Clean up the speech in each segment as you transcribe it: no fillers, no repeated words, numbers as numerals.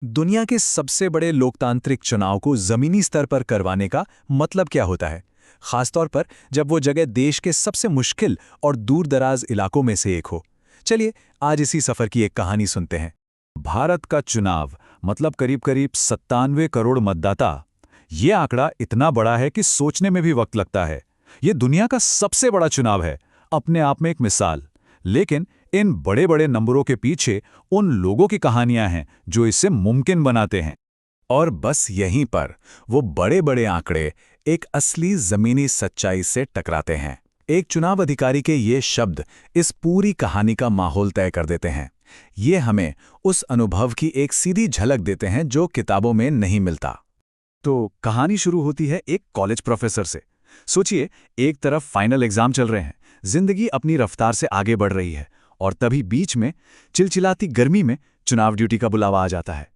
दुनिया के सबसे बड़े लोकतांत्रिक चुनाव को जमीनी स्तर पर करवाने का मतलब क्या होता है, खासतौर पर जब वो जगह देश के सबसे मुश्किल और दूर-दराज इलाकों में से एक हो। चलिए आज इसी सफर की एक कहानी सुनते हैं। भारत का चुनाव मतलब करीब-करीब 97 करोड़ मतदाता। ये आंकड़ा इतना बड़ा है कि सोचने में भी वक्त लगता है। ये दुनिया का सबसे बड़ा चुनाव है, अपने आप में एक मिसाल। लेकिन इन बड़े-बड़े नंबरों के पीछे उन लोगों की कहानियां हैं जो इसे मुमकिन बनाते हैं। और बस यहीं पर वो बड़े-बड़े आंकड़े एक असली जमीनी सच्चाई से टकराते हैं। एक चुनाव अधिकारी के ये शब्द इस पूरी कहानी का माहौल तय कर देते हैं। ये हमें उस अनुभव की एक सीधी झलक देते हैं जो किताबों में नहीं मिलता। तो कहानी शुरू होती है एक कॉलेज प्रोफेसर से। सोचिए, एक तरफ फाइनल एग्जाम चल रहे हैं, जिंदगी अपनी रफ्तार से आगे बढ़ रही है, और तभी बीच में चिलचिलाती गर्मी में चुनाव ड्यूटी का बुलावा आ जाता है।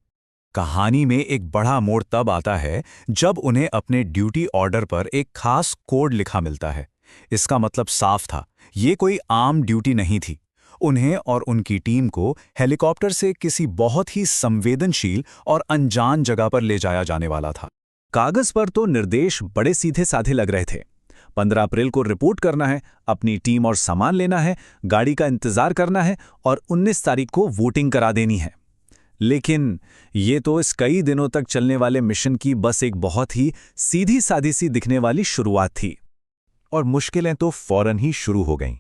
कहानी में एक बड़ा मोड़ तब आता है जब उन्हें अपने ड्यूटी ऑर्डर पर एक खास कोड लिखा मिलता है। इसका मतलब साफ था, ये कोई आम ड्यूटी नहीं थी। उन्हें और उनकी टीम को हेलीकॉप्टर से किसी बहुत ही संवेदनशील और अनजान जगह पर ले जाया जाने वाला था। कागज पर तो निर्देश बड़े सीधे साधे लग रहे थे। 15 अप्रैल को रिपोर्ट करना है, अपनी टीम और सामान लेना है, गाड़ी का इंतजार करना है और 19 तारीख को वोटिंग करा देनी है। लेकिन ये तो इस कई दिनों तक चलने वाले मिशन की बस एक बहुत ही सीधी सादी सी दिखने वाली शुरुआत थी। और मुश्किलें तो फौरन ही शुरू हो गईं।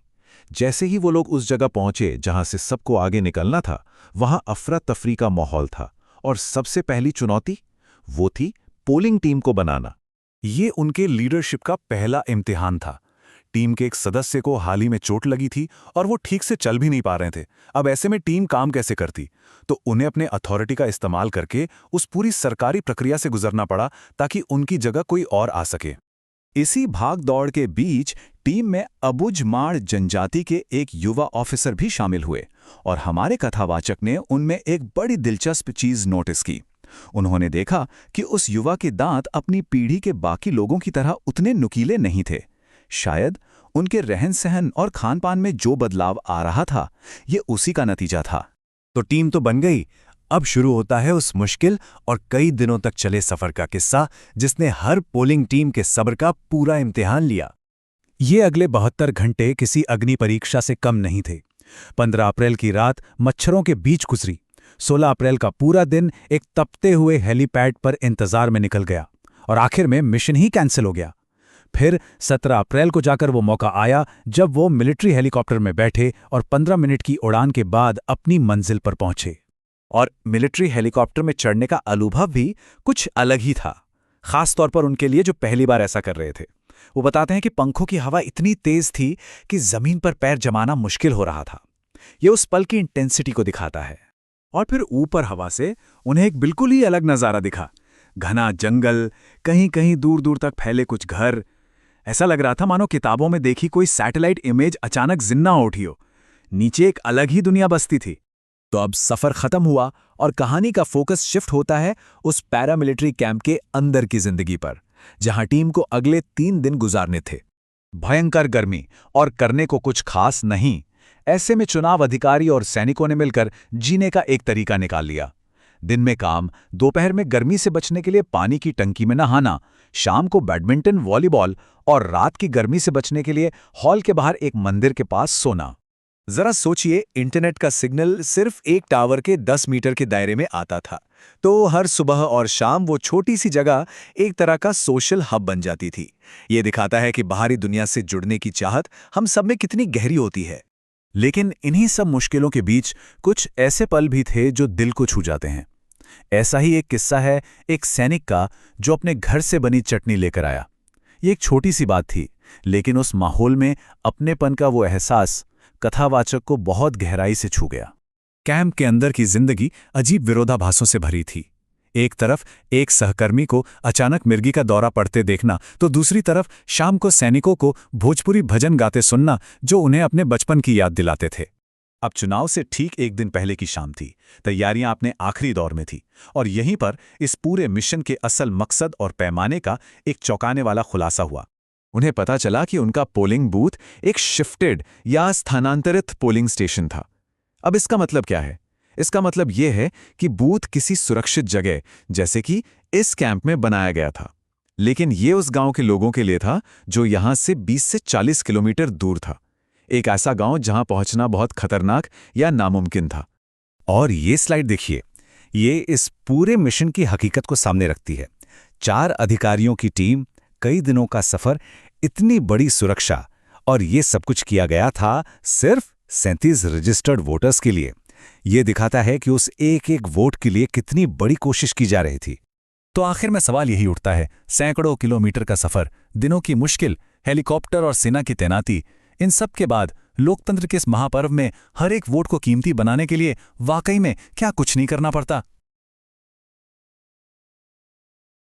जैसे ही वो लोग उस जगह पहुंचे जहां से सबको आगे निकलना था, वहां अफरा तफरी का माहौल था। और सबसे पहली चुनौती वो थी पोलिंग टीम को बनाना। ये उनके लीडरशिप का पहला इम्तिहान था। टीम के एक सदस्य को हाल ही में चोट लगी थी और वो ठीक से चल भी नहीं पा रहे थे। अब ऐसे में टीम काम कैसे करती? तो उन्हें अपने अथॉरिटी का इस्तेमाल करके उस पूरी सरकारी प्रक्रिया से गुजरना पड़ा ताकि उनकी जगह कोई और आ सके। इसी भाग दौड़ के बीच टीम में अबुझमाड़ जनजाति के एक युवा ऑफिसर भी शामिल हुए, और हमारे कथावाचक ने उनमें एक बड़ी दिलचस्प चीज नोटिस की। उन्होंने देखा कि उस युवा के दांत अपनी पीढ़ी के बाकी लोगों की तरह उतने नुकीले नहीं थे। शायद उनके रहन-सहन और खान-पान में जो बदलाव आ रहा था, ये उसी का नतीजा था। तो टीम तो बन गई। अब शुरू होता है उस मुश्किल और कई दिनों तक चले सफर का किस्सा, जिसने हर पोलिंग टीम के सब्र का पूरा इम्तिहान लिया। ये अगले 72 घंटे किसी अग्नि परीक्षा से कम नहीं थे। 15 अप्रैल की रात मच्छरों के बीच गुजरी। 16 अप्रैल का पूरा दिन एक तपते हुए हेलीपैड पर इंतजार में निकल गया, और आखिर में मिशन ही कैंसिल हो गया। फिर 17 अप्रैल को जाकर वो मौका आया जब वो मिलिट्री हेलीकॉप्टर में बैठे और 15 मिनट की उड़ान के बाद अपनी मंजिल पर पहुंचे। और मिलिट्री हेलीकॉप्टर में चढ़ने का अनुभव भी कुछ अलग ही था, खास तौर पर उनके लिए जो पहली बार ऐसा कर रहे थे। वो बताते हैं कि पंखों की हवा इतनी तेज थी कि जमीन पर पैर जमाना मुश्किल हो रहा था। ये उस पल की इंटेंसिटी को दिखाता है। और फिर ऊपर हवा से उन्हें एक बिल्कुल ही अलग नज़ारा दिखा। घना जंगल, कहीं कहीं दूर दूर तक फैले कुछ घर। ऐसा लग रहा था मानो किताबों में देखी कोई सैटेलाइट इमेज अचानक जिंदा हो उठी हो। नीचे एक अलग ही दुनिया बसती थी। तो अब सफर खत्म हुआ और कहानी का फोकस शिफ्ट होता है उस पैरामिलिट्री कैंप के अंदर की जिंदगी पर, जहां टीम को अगले 3 दिन गुजारने थे। भयंकर गर्मी और करने को कुछ खास नहीं। ऐसे में चुनाव अधिकारी और सैनिकों ने मिलकर जीने का एक तरीका निकाल लिया। दिन में काम, दोपहर में गर्मी से बचने के लिए पानी की टंकी में नहाना, शाम को बैडमिंटन, वॉलीबॉल, और रात की गर्मी से बचने के लिए हॉल के बाहर एक मंदिर के पास सोना। जरा सोचिए, इंटरनेट का सिग्नल सिर्फ एक टावर के 10 मीटर के दायरे में आता था, तो हर सुबह और शाम वो छोटी सी जगह एक तरह का सोशल हब बन जाती थी। ये दिखाता है कि बाहरी दुनिया से जुड़ने की चाहत हम सब में कितनी गहरी होती है। लेकिन इन्हीं सब मुश्किलों के बीच कुछ ऐसे पल भी थे जो दिल को छू जाते हैं। ऐसा ही एक किस्सा है एक सैनिक का जो अपने घर से बनी चटनी लेकर आया। ये एक छोटी सी बात थी, लेकिन उस माहौल में अपनेपन का वो एहसास कथावाचक को बहुत गहराई से छू गया। कैंप के अंदर की जिंदगी अजीब विरोधाभासों से भरी थी। एक तरफ एक सहकर्मी को अचानक मिर्गी का दौरा पड़ते देखना, तो दूसरी तरफ शाम को सैनिकों को भोजपुरी भजन गाते सुनना जो उन्हें अपने बचपन की याद दिलाते थे। अब चुनाव से ठीक एक दिन पहले की शाम थी। तैयारियां अपने आखिरी दौर में थी, और यहीं पर इस पूरे मिशन के असल मकसद और पैमाने का एक चौंकाने वाला खुलासा हुआ। उन्हें पता चला कि उनका पोलिंग बूथ एक शिफ्टेड या स्थानांतरित पोलिंग स्टेशन था। अब इसका मतलब क्या है? इसका मतलब यह है कि बूथ किसी सुरक्षित जगह, जैसे कि इस कैंप में बनाया गया था। लेकिन ये उस गांव के लोगों के लिए था जो यहां से 20 से 40 किलोमीटर दूर था। एक ऐसा गांव जहां पहुंचना बहुत खतरनाक या नामुमकिन था। और ये स्लाइड देखिए, ये इस पूरे मिशन की हकीकत को सामने रखती है। 4 अधिकारियों की टीम, कई दिनों का सफर, इतनी बड़ी सुरक्षा, और ये सब कुछ किया गया था सिर्फ 37 रजिस्टर्ड वोटर्स के लिए। ये दिखाता है कि उस एक एक वोट के लिए कितनी बड़ी कोशिश की जा रही थी। तो आखिर में सवाल यही उठता है, सैकड़ों किलोमीटर का सफर, दिनों की मुश्किल, हेलीकॉप्टर और सेना की तैनाती, इन सब के बाद लोकतंत्र के इस महापर्व में हर एक वोट को कीमती बनाने के लिए वाकई में क्या कुछ नहीं करना पड़ता?